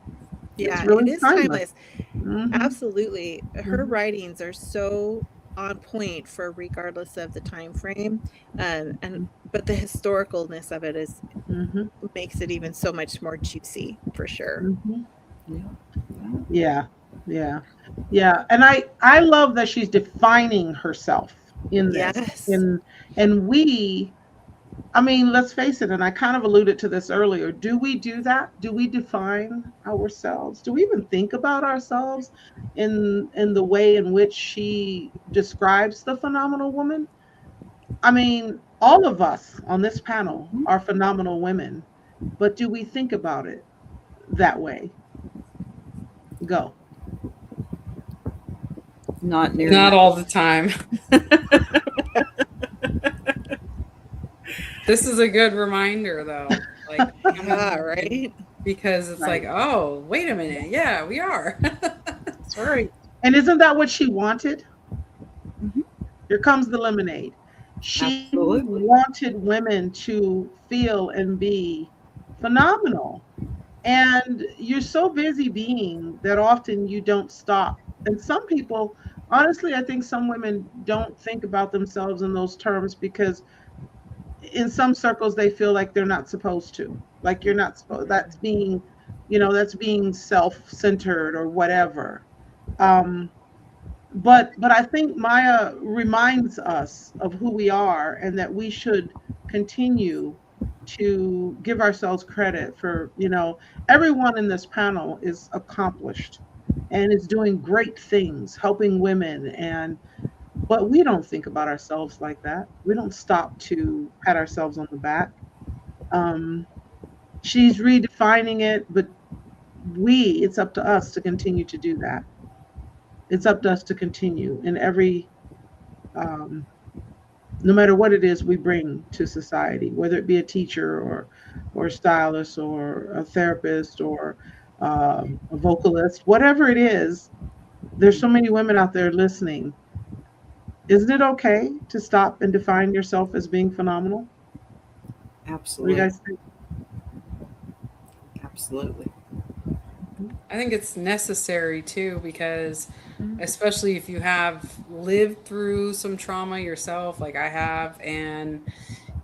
Yeah, It's really it is timeless. timeless. Mhm. Absolutely. Her Mhm. writings are so on point for regardless of the time frame. And but the historicalness of it is Mhm. makes it even so much more juicy for sure. Mhm. Yeah. Yeah. Yeah. Yeah. And I love that she's defining herself in this. Yes. And we, I mean, let's face it, and I kind of alluded to this earlier. Do we do that? Do we define ourselves? Do we even think about ourselves in the way in which she describes the phenomenal woman? I mean, all of us on this panel are phenomenal women, but do we think about it that way? Go. Not near Not enough. all the time. This is a good reminder, though. Like, Yeah, right? because it's Right. like, oh, wait a minute. Yeah, we are. That's right. And isn't that what she wanted? Mhm. Here comes the lemonade. She Absolutely. wanted women to feel and be phenomenal. And you're so busy being that often you don't stop. And some people, honestly, I think some women don't think about themselves in those terms because in some circles they feel like they're not supposed to. Like you're not supposed, that's being, that's being self-centered or whatever. Um, but I think Maya reminds us of who we are and that we should continue to give ourselves credit for, everyone in this panel is accomplished and is doing great things, helping women, and but we don't think about ourselves like that. We don't stop to pat ourselves on the back. Um, she's redefining it, but it's up to us to continue to do that. It's up to us to continue in every um, no matter what it is we bring to society, whether it be a teacher or a stylist or a therapist or a vocalist, whatever it is. There's so many women out there listening. Isn't it okay to stop and define yourself as being phenomenal? What do you Absolutely. guys think? Absolutely. I think it's necessary too, because Mhm. especially if you have lived through some trauma yourself, like I have, and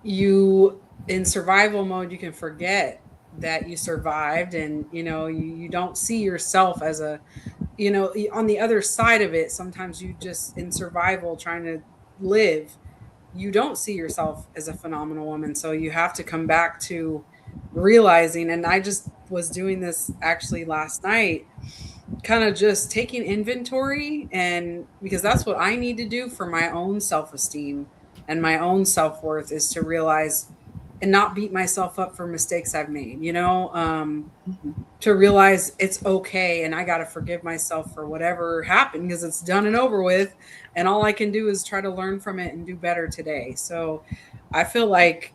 you in survival mode, you can forget that you survived, and you don't see yourself as a, on the other side of it. Sometimes you just in survival trying to live, you don't see yourself as a phenomenal woman. So you have to come back to realizing, and I just was doing this actually last night, kind of just taking inventory, and because that's what I need to do for my own self-esteem and my own self-worth, is to realize and not beat myself up for mistakes I've made, to realize it's okay, and I got to forgive myself for whatever happened, because it's done and over with, and all I can do is try to learn from it and do better today. So I feel like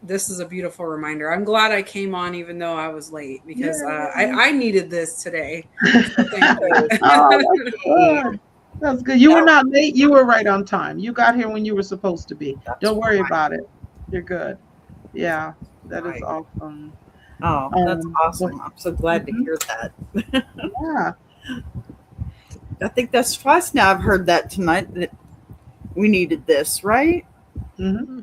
this is a beautiful reminder. I'm glad I came on even though I was late, because Yay. I needed this today. So thank you. Oh, that's good. That's good. You were not late. You were right on time. You got here when you were supposed to be. That's Don't worry right. about it. You're good. Yeah, that is Right. awesome. Oh, that's Well, awesome. I'm so glad to mhm, hear that. yeah. I think that's twice now I've heard that tonight that we needed this, right? Hmm.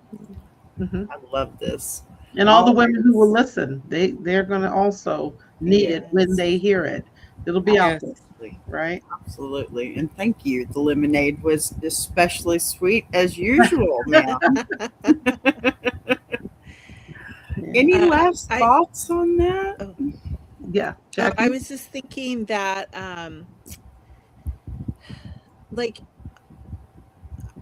Mhm. Hmm. I love this. And all the All women who will right. listen, they're going to also need it when Yes. they hear it. It'll be out Yes. there. Absolutely. right? Absolutely. And thank you. The lemonade was especially sweet as usual, ma'am. Yeah. Any last I thoughts on that? oh, Yeah. I Jackie? was just thinking that like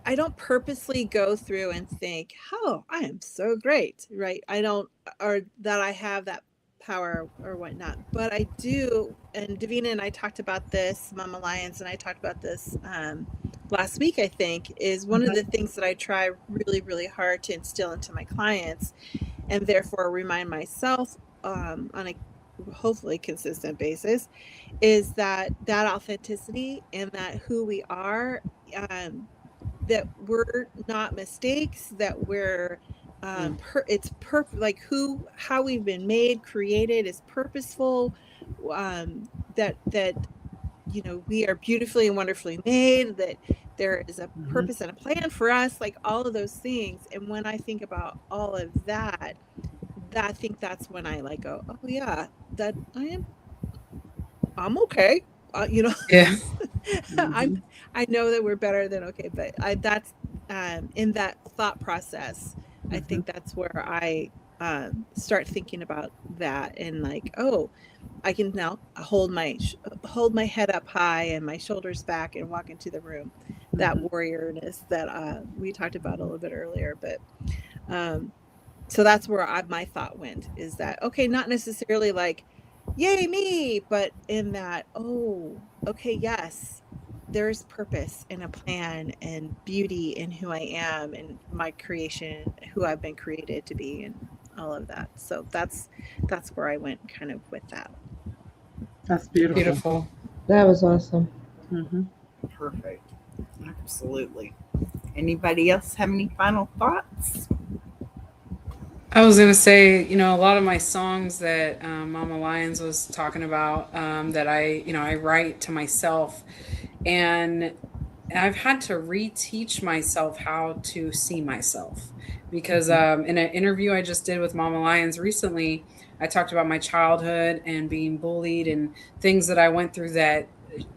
I don't purposely go through and think, "Oh, I am so great," right? I don't, or that I have that power or whatnot. But I do, and Davina and I talked about this, Mama Lions and I talked about this last week, I think, is one of the things that I try really, really hard to instill into my clients and therefore remind myself on a hopefully consistent basis is that authenticity and that who we are, that we're not mistakes, that we're like how we've been made, created is purposeful, that we are beautifully and wonderfully made, that there is a Mhm. purpose and a plan for us, like all of those things. And when I think about all of that, I think that's when I like go, oh yeah, that I'm okay. Yeah. I'm Mhm. I know that we're better than okay, but that's in that thought process, I Mhm. think that's where I start thinking about that and like, oh, I can now hold my head up high and my shoulders back and walk into the room. That Mhm. warriorness that we talked about a little bit earlier, but um so that's where my thought went, is that okay, not necessarily like yay me, but in that, oh, okay, yes, there's purpose and a plan and beauty in who I am and my creation, who I've been created to be, and all of that. So that's where I went kind of with that. That's beautiful. Beautiful. That was awesome. Mhm. Perfect. Absolutely. Anybody else have any final thoughts? I was gonna say, a lot of my songs that Mama Lions was talking about, that I write to myself, and I've had to reteach myself how to see myself because Mhm. in an interview I just did with Mama Lions recently, I talked about my childhood and being bullied and things that I went through, that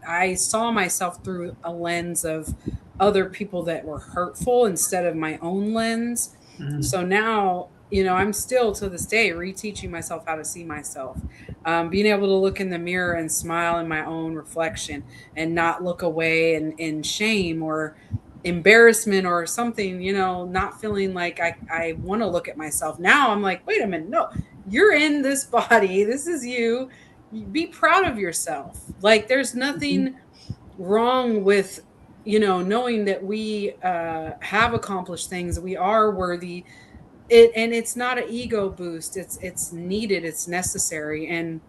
I saw myself through a lens of other people that were hurtful instead of my own lens. Mhm. So now, I'm still to this day reteaching myself how to see myself, being able to look in the mirror and smile in my own reflection and not look away in shame or embarrassment or something, not feeling like I want to look at myself. Now I'm like, wait a minute, no, you're in this body. This is you. Be proud of yourself. Like there's Mhm. nothing wrong with, knowing that we have accomplished things, we are worthy. And it's not an ego boost. It's needed. It's necessary. And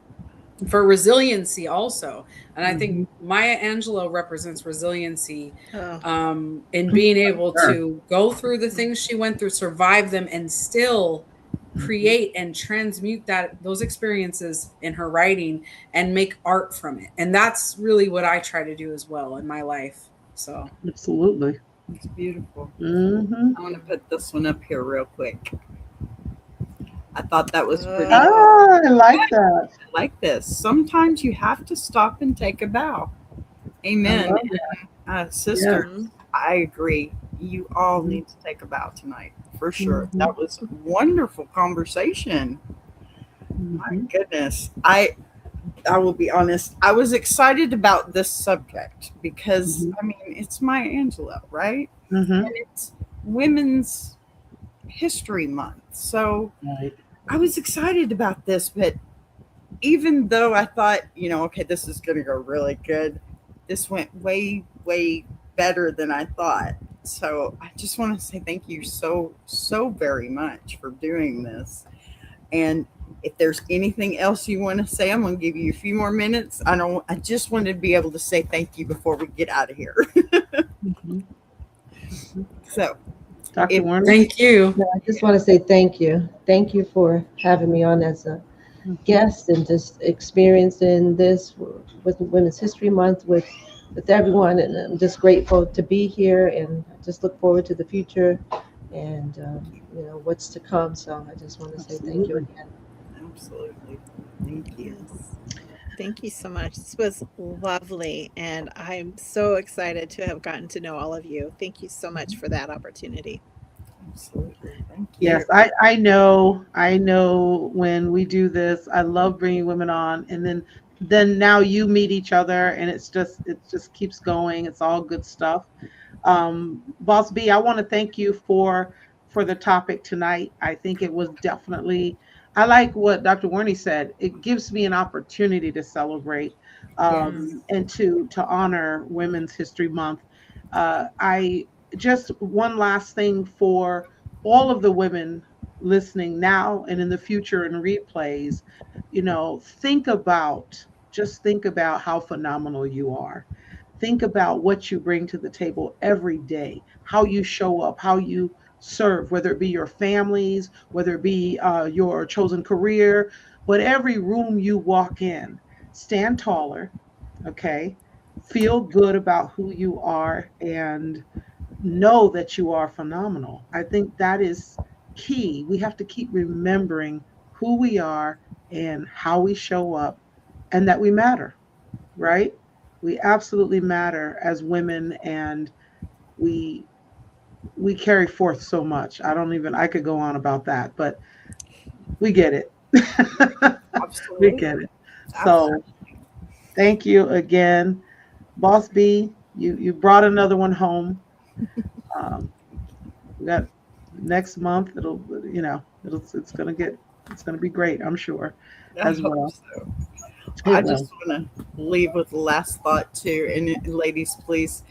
for resiliency also. And I think Mhm. Maya Angelou represents resiliency, Oh, in being able Sure. to go through the things she went through, survive them, and still Mhm. create and transmute those experiences in her writing and make art from it. And that's really what I try to do as well in my life. So Absolutely. It's beautiful. Mhm. I want to put this one up here real quick. I thought that was pretty. oh, Ah, I like that. Like this. Sometimes you have to stop and take a bow. I Amen. love that. Yeah. Sister, mhm. I agree. You all Mhm. need to take a bow tonight for sure. Mhm. That was wonderful conversation. My Mhm. goodness. I will be honest. I was excited about this subject because Mhm. I mean it's Maya Angelou, right? Mhm. And it's Women's History Month. So Right. I was excited about this, but even though I thought, okay, this is going to go really good, this went way, way better than I thought. So I just want to say thank you so, so very much for doing this. And if there's anything else you want to say, I'm going to give you a few more minutes. I just wanted to be able to say thank you before we get out of here. Mhm. Mhm. So Dr. if Warner? thank you. No, I just want to say thank you. Thank you for having me on as a Mhm. guest and just experiencing this with Women's History Month with everyone. And I'm just grateful to be here, and I just look forward to the future and what's to come. So I just want to say thank you Absolutely. again. absolutely, thank you. Yes. Thank you so much. This was lovely, and I'm so excited to have gotten to know all of you. Thank you so much for that opportunity. Absolutely. Thank you. Yes, I know when we do this, I love bringing women on, and then now you meet each other, and it just keeps going. It's all good stuff. Boss B, I want to thank you for the topic tonight. I think it was definitely. I like what Dr. Warney said. It gives me an opportunity to celebrate Yes. and to honor Women's History Month. I just one last thing for all of the women listening now and in the future in replays. Think about how phenomenal you are. Think about what you bring to the table every day, how you show up, how you serve, whether it be your families, whether it be your chosen career, but every room you walk in, stand taller, okay? Feel good about who you are and know that you are phenomenal. I think that is key. We have to keep remembering who we are and how we show up and that we matter, right? We absolutely matter as women, and we we carry forth so much. I could go on about that, but we get it. We Absolutely. get it. Absolutely. So thank you again, Boss B. You brought another one home. Um, we got next month. It's gonna be great. I'm sure I as hope well. so. I It just will. want to leave with the last thought too. And ladies, please,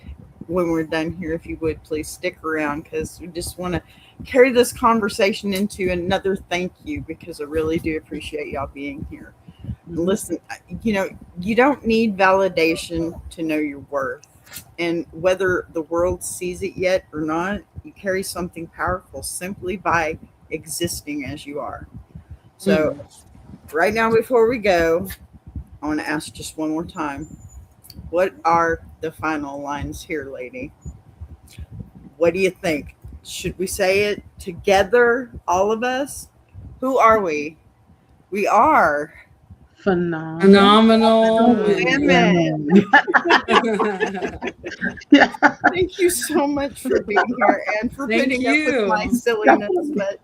when we're done here, if you would please stick around because we just want to carry this conversation into another thank you because I really do appreciate y'all being here. Mhm. Listen, you don't need validation to know your worth. And whether the world sees it yet or not, you carry something powerful simply by existing as you are. So, Mm. right now, before we go, I want to ask just one more time, what are the final lines here, lady? What do you think? Should we say it together, all of us? Who are we? We are Phenomenal Phenomenal women. women. women. Yeah, Thank you so much for being here and for Thank putting up with my you. silliness. But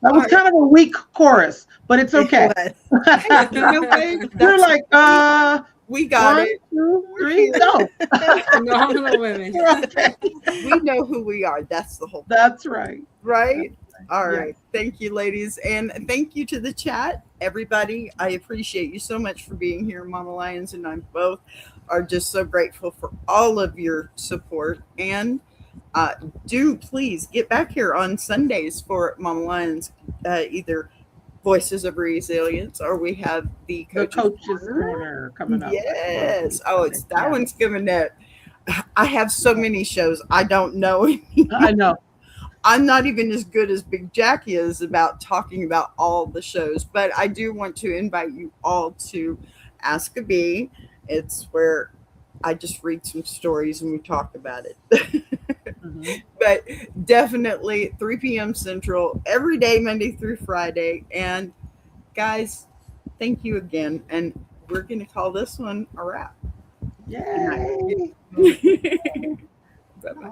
that all was right, kind of a weak chorus, but it's it okay. was. Hey, you know what? You're That's like, we got one, it. two, We're three, here. go. Phenomenal women. You're okay. We know who we are. That's the whole point. That's right. That's Right? right. All Yeah. right. Thank you, ladies. And thank you to the chat, everybody. I appreciate you so much for being here. Mama Lions and I both are just so grateful for all of your support. And uh, do please get back here on Sundays for Mama Lions, either Voices of Resilience or we have the The Coaches coach's Corner. corner coming up as well Yes. on Oh, Sunday. it's that Yeah. one's coming up. I have so many shows. I don't know I know. I'm not even as good as Big Jackie is about talking about all the shows, but I do want to invite you all to Ask a Bee. It's where I just read some stories and we talk about it. Hmm. But definitely 3 p.m. Central every day, Monday through Friday. And guys, thank you again. And we're going to call this one a wrap. Good night. Yay. Bye bye.